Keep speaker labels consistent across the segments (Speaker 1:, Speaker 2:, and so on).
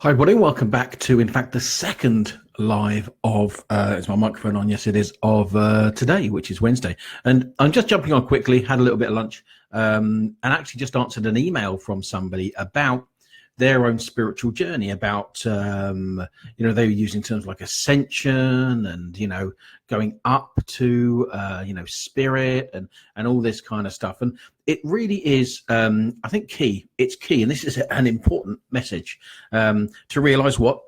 Speaker 1: Hi, everybody. Welcome back to, in fact, the second live of, is my microphone on? Yes, it is, of today, which is Wednesday. And I'm just jumping on quickly, had a little bit of lunch, and actually just answered an email from somebody about their own spiritual journey, about, they were using terms like ascension and, going up to, spirit and all this kind of stuff. And it really is, I think, key. It's key, and this is an important message, to realize what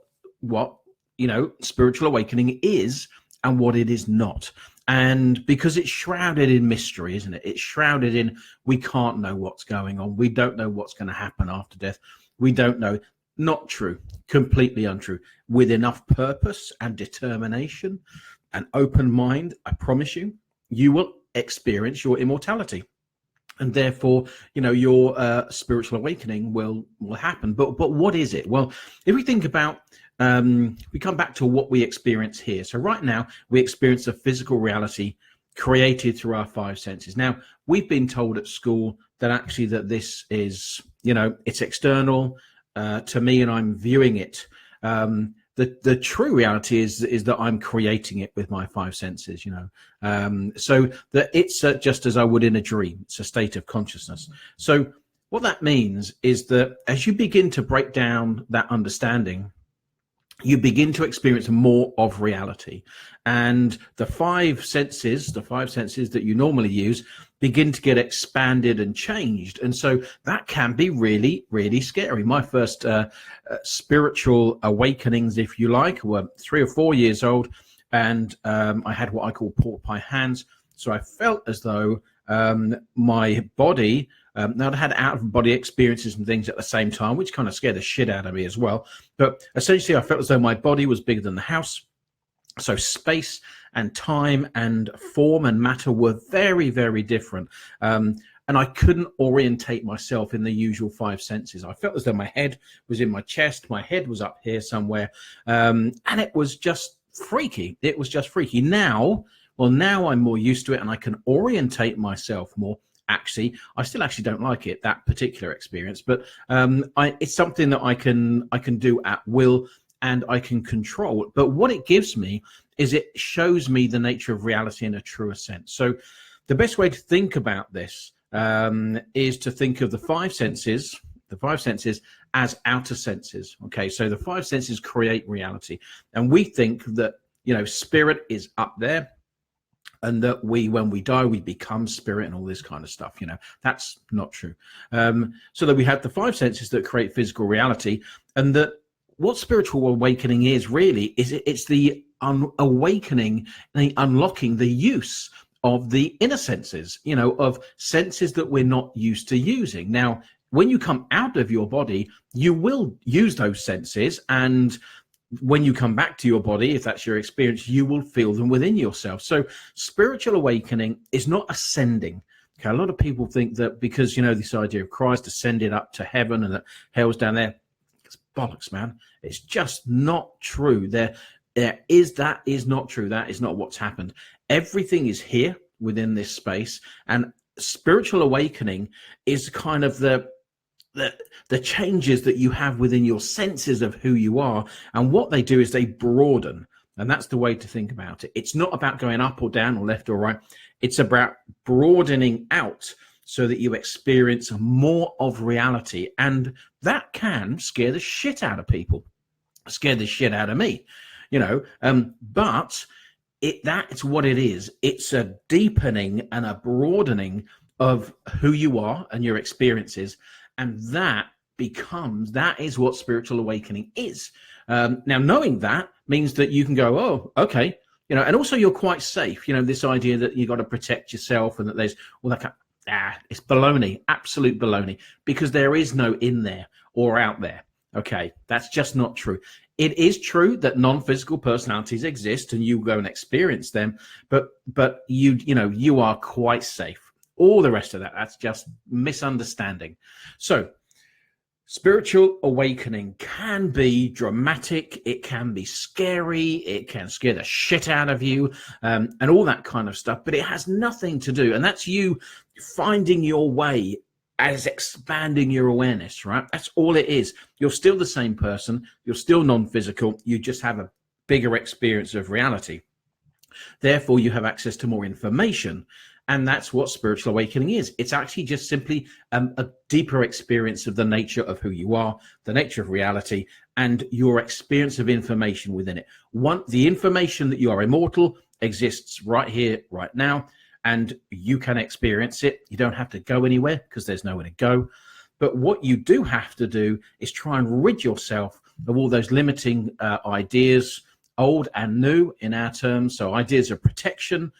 Speaker 1: spiritual awakening is and what it is not. And because it's shrouded in mystery, isn't it? It's shrouded in, we can't know what's going on. We don't know what's going to happen after death. We don't know. Not true. Completely untrue. With enough purpose and determination and open mind, I promise you, you will experience your immortality. And therefore, your spiritual awakening will happen. But what is it? Well, if we think about, we come back to what we experience here. So right now, we experience a physical reality created through our five senses. Now, we've been told at school that actually that this is, it's external to me, and I'm viewing it. The true reality is that I'm creating it with my five senses, so that it's just as I would in a dream. It's a state of consciousness. So what that means is that as you begin to break down that understanding, you begin to experience more of reality, and the five senses that you normally use begin to get expanded and changed. And so that can be really, really scary. My first spiritual awakenings, if you like, were 3 or 4 years old, and I had what I call pork pie hands. So I felt as though my body, now I had out-of-body experiences and things at the same time, which kind of scared the shit out of me as well. But essentially, I felt as though my body was bigger than the house. So space and time and form and matter were very, very different. And I couldn't orientate myself in the usual five senses. I felt as though my head was in my chest, my head was up here somewhere. And it was just freaky. It was just freaky. Now I'm more used to it, and I can orientate myself more. Actually, I still actually don't like it, that particular experience, but it's something that I can do at will, and I can control. But what it gives me is it shows me the nature of reality in a truer sense. So the best way to think about this is to think of the five senses as outer senses. Okay, so the five senses create reality, and we think that spirit is up there, and that when we die, we become spirit and all this kind of stuff. That's not true. So that we have the five senses that create physical reality, and that what spiritual awakening is really is it's the awakening, the unlocking, the use of the inner senses, of senses that we're not used to using. Now, when you come out of your body, you will use those senses, and when you come back to your body, if that's your experience, you will feel them within yourself. So spiritual awakening is not ascending. Okay, a lot of people think that because, this idea of Christ ascended up to heaven and that hell's down there, it's bollocks, man. It's just not true. That is not true. That is not what's happened. Everything is here within this space, and spiritual awakening is kind of the changes that you have within your senses of who you are. And what they do is they broaden. And that's the way to think about it. It's not about going up or down or left or right. It's about broadening out so that you experience more of reality. And that can scare the shit out of people, scare the shit out of me, but that's what it is. It's a deepening and a broadening of who you are and your experiences. And that is what spiritual awakening is. Now, knowing that means that you can go, oh, okay, and also you're quite safe. This idea that you got to protect yourself and that there's all that it's baloney, absolute baloney, because there is no in there or out there. Okay, that's just not true. It is true that non-physical personalities exist and you go and experience them, but you are quite safe. All the rest of that's just misunderstanding. So spiritual awakening can be dramatic, it can be scary, it can scare the shit out of you, and all that kind of stuff, but it has nothing to do, and that's you finding your way as expanding your awareness, right? That's all it is. You're still the same person. You're still non-physical. You just have a bigger experience of reality. Therefore, you have access to more information. And that's what spiritual awakening is. It's actually just simply a deeper experience of the nature of who you are, the nature of reality, and your experience of information within it. The information that you are immortal exists right here, right now, and you can experience it. You don't have to go anywhere because there's nowhere to go. But what you do have to do is try and rid yourself of all those limiting ideas, old and new in our terms. So ideas of protection,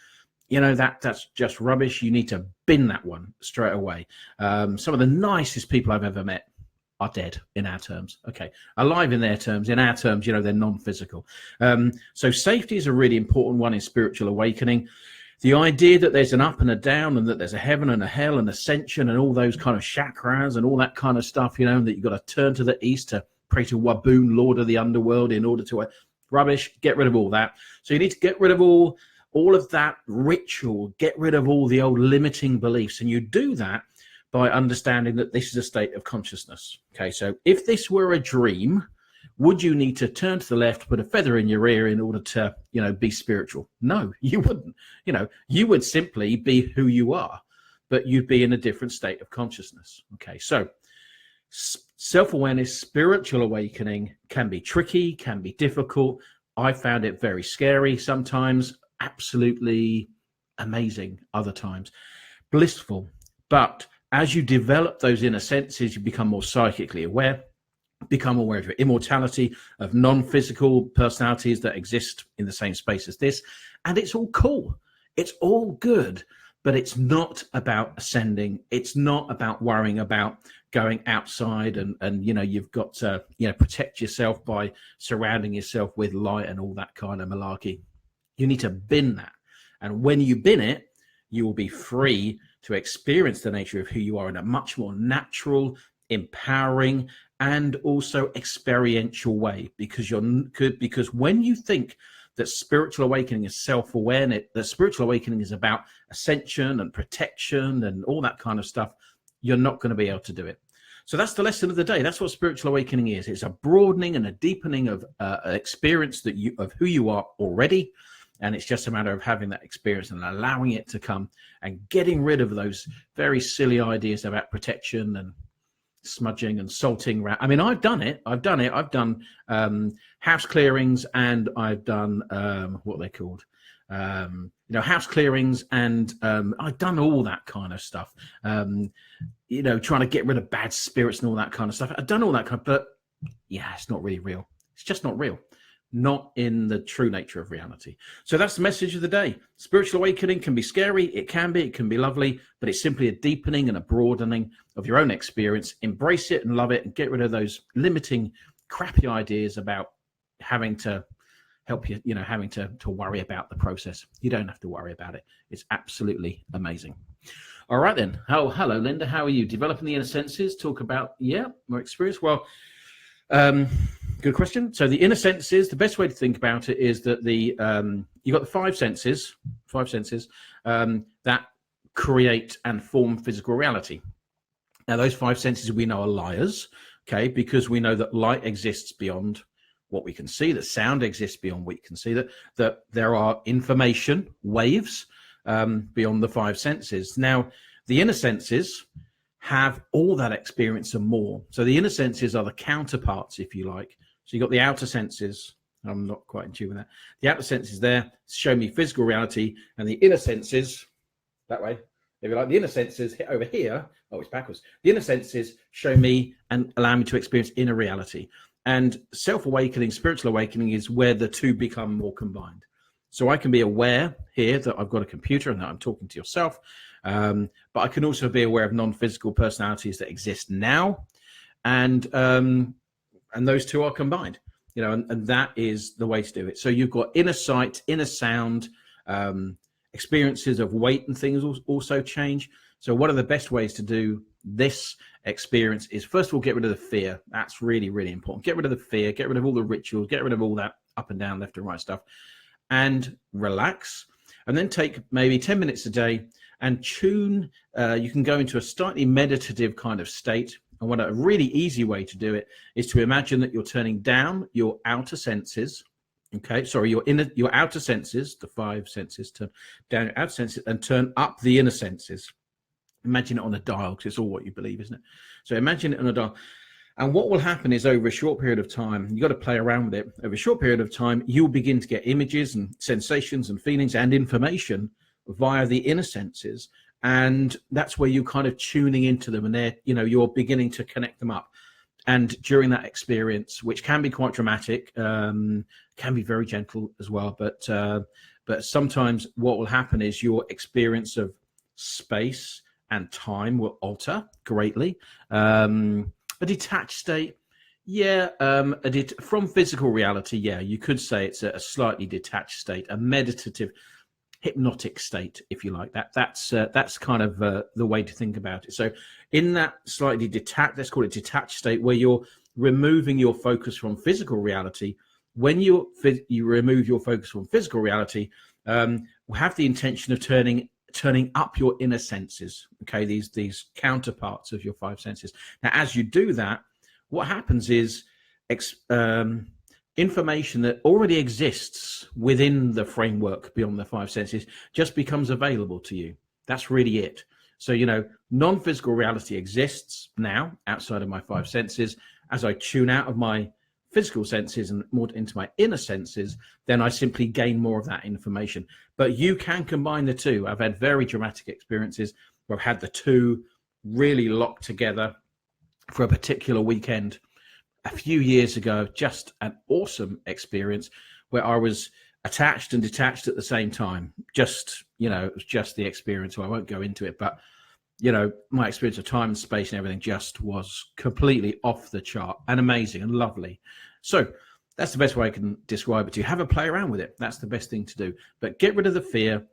Speaker 1: that's just rubbish. You need to bin that one straight away. Some of the nicest people I've ever met are dead in our terms. Okay, alive in their terms. In our terms, they're non-physical. So safety is a really important one in spiritual awakening. The idea that there's an up and a down, and that there's a heaven and a hell and ascension and all those kind of chakras and all that kind of stuff, and that you've got to turn to the east to pray to Waboon, Lord of the Underworld, in order to rubbish. Get rid of all that. So you need to get rid of all of that ritual, get rid of all the old limiting beliefs. And you do that by understanding that this is a state of consciousness. Okay, so if this were a dream, would you need to turn to the left, put a feather in your ear in order to, be spiritual? No, you wouldn't. You would simply be who you are, but you'd be in a different state of consciousness. Okay, so self-awareness, spiritual awakening can be tricky, can be difficult. I found it very scary sometimes, absolutely amazing other times, blissful. But as you develop those inner senses, you become more psychically aware, become aware of your immortality, of non-physical personalities that exist in the same space as this. And it's all cool. It's all good. But it's not about ascending. It's not about worrying about going outside and you've got to, protect yourself by surrounding yourself with light and all that kind of malarkey. You need to bin that. And when you bin it, you will be free to experience the nature of who you are in a much more natural, empowering, and also experiential way. Because when you think that spiritual awakening is self-awareness, that spiritual awakening is about ascension and protection and all that kind of stuff, you're not going to be able to do it. So that's the lesson of the day. That's what spiritual awakening is. It's a broadening and a deepening of experience of who you are already. And it's just a matter of having that experience and allowing it to come and getting rid of those very silly ideas about protection and smudging and salting. I mean, I've done it. I've done house clearings, and I've done what are they called? House clearings, and I've done all that kind of stuff. Trying to get rid of bad spirits and all that kind of stuff. I've done all that but yeah, it's not really real. It's just not real. Not in the true nature of reality. So that's the message of the day. Spiritual awakening can be scary. It can be lovely, but it's simply a deepening and a broadening of your own experience. Embrace it and love it, and get rid of those limiting, crappy ideas about having to help you, having to worry about the process. You don't have to worry about it. It's absolutely amazing. All right then. Oh, hello, Linda. How are you? Developing the inner senses. Talk about, more experience. Well, good question. So the inner senses, the best way to think about it is that you've got the five senses that create and form physical reality. Now, those five senses we know are liars, okay, because we know that light exists beyond what we can see, that sound exists beyond what we can see, that there are information waves beyond the five senses. Now, the inner senses have all that experience and more. So the inner senses are the counterparts, if you like. So you've got the outer senses. I'm not quite in tune with that. The outer senses there show me physical reality, and the inner senses, that way, if you like, the inner senses hit over here. Oh, it's backwards. The inner senses show me and allow me to experience inner reality. And self-awakening, spiritual awakening is where the two become more combined. So I can be aware here that I've got a computer and that I'm talking to yourself, but I can also be aware of non-physical personalities that exist now, and those two are combined, and that is the way to do it. So you've got inner sight, inner sound, experiences of weight and things also change. So one of the best ways to do this experience is, first of all, get rid of the fear. That's really, really important. Get rid of the fear, get rid of all the rituals, get rid of all that up and down, left and right stuff, and relax. And then take maybe 10 minutes a day and tune. You can go into a slightly meditative kind of state. And what a really easy way to do it is to imagine that you're turning down your outer senses. Okay, sorry, your outer senses, the 5 senses, turn down your outer senses and turn up the inner senses. Imagine it on a dial, because it's all what you believe, isn't it? So imagine it on a dial. And what will happen is over a short period of time, you've got to play around with it. Over a short period of time, you'll begin to get images and sensations and feelings and information via the inner senses. And that's where you're kind of tuning into them, and they're, you're beginning to connect them up. And during that experience, which can be quite dramatic, can be very gentle as well, but sometimes what will happen is your experience of space and time will alter greatly. A detached state, from physical reality, you could say it's a slightly detached state, a meditative, hypnotic state, if you like. That's kind of the way to think about it. So in that slightly detached, let's call it detached state, where you're removing your focus from physical reality. When you remove your focus from physical reality, have the intention of turning up your inner senses, okay, these counterparts of your 5 senses. Now, as you do that, what happens is information that already exists within the framework beyond the 5 senses just becomes available to you. That's really it. So, non-physical reality exists now outside of my 5 senses. As I tune out of my physical senses and more into my inner senses, then I simply gain more of that information. But you can combine the two. I've had very dramatic experiences where I've had the two really locked together for a particular weekend a few years ago. Just an awesome experience where I was attached and detached at the same time. Just, it was just the experience. So I won't go into it, but my experience of time and space and everything just was completely off the chart and amazing and lovely. So that's the best way I can describe it to you. Have a play around with it. That's the best thing to do. But get rid of the fear,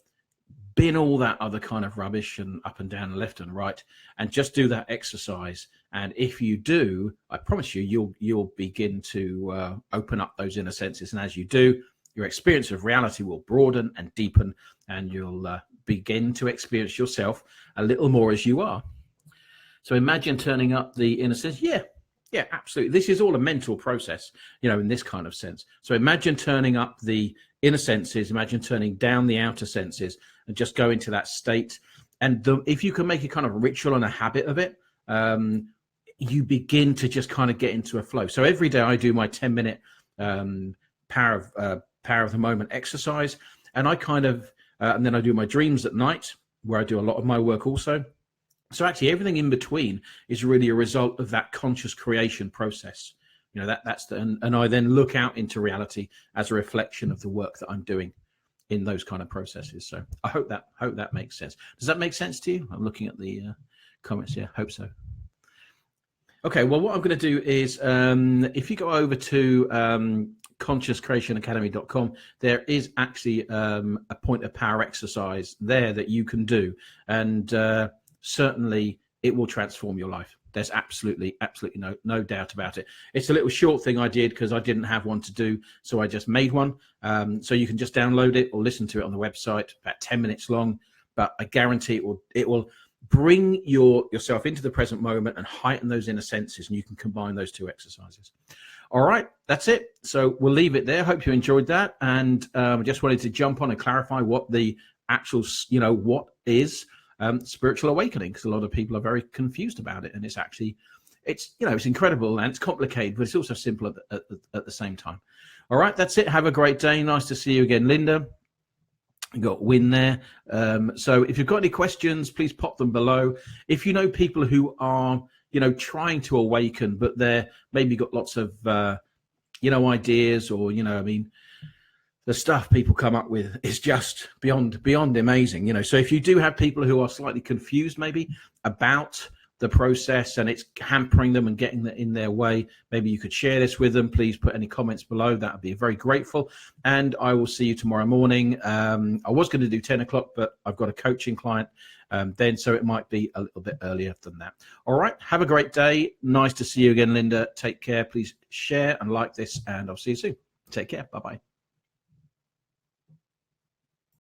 Speaker 1: bin all that other kind of rubbish and up and down and left and right, and just do that exercise. And if you do, I promise you, you'll begin to open up those inner senses. And as you do, your experience of reality will broaden and deepen, and you'll begin to experience yourself a little more as you are. So imagine turning up the inner sense. Yeah, absolutely. This is all a mental process, in this kind of sense. So imagine turning up the inner senses, imagine turning down the outer senses, and just go into that state. And if you can make a kind of ritual and a habit of it, you begin to just kind of get into a flow. So every day I do my 10-minute power of the moment exercise, and I kind of, and then I do my dreams at night, where I do a lot of my work also. So actually everything in between is really a result of that conscious creation process. And I then look out into reality as a reflection of the work that I'm doing in those kind of processes. So I hope that makes sense. Does that make sense to you? I'm looking at the comments here. Hope so. Okay, well, what I'm going to do is if you go over to consciouscreationacademy.com, there is actually a point of power exercise there that you can do, and certainly it will transform your life. There's absolutely no doubt about it. It's a little short thing I did because I didn't have one to do, so I just made one. So you can just download it or listen to it on the website, about 10 minutes long, but I guarantee it will bring yourself into the present moment and heighten those inner senses, and you can combine those two exercises. All right, that's it. So we'll leave it there. Hope you enjoyed that, and just wanted to jump on and clarify what the actual, what is spiritual awakening, because a lot of people are very confused about it, and it's actually, it's incredible and it's complicated, but it's also simple at the same time. All right, that's it. Have a great day. Nice to see you again, Linda. You got Win there. So if you've got any questions, please pop them below. If you know people who are, trying to awaken, but they're maybe got lots of, ideas, or, the stuff people come up with is just beyond amazing. So if you do have people who are slightly confused maybe about the process and it's hampering them and getting in their way, maybe you could share this with them. Please put any comments below. That would be very grateful. And I will see you tomorrow morning. I was going to do 10 o'clock, but I've got a coaching client then, so it might be a little bit earlier than that. All right. Have a great day. Nice to see you again, Linda. Take care. Please share and like this, and I'll see you soon. Take care. Bye-bye.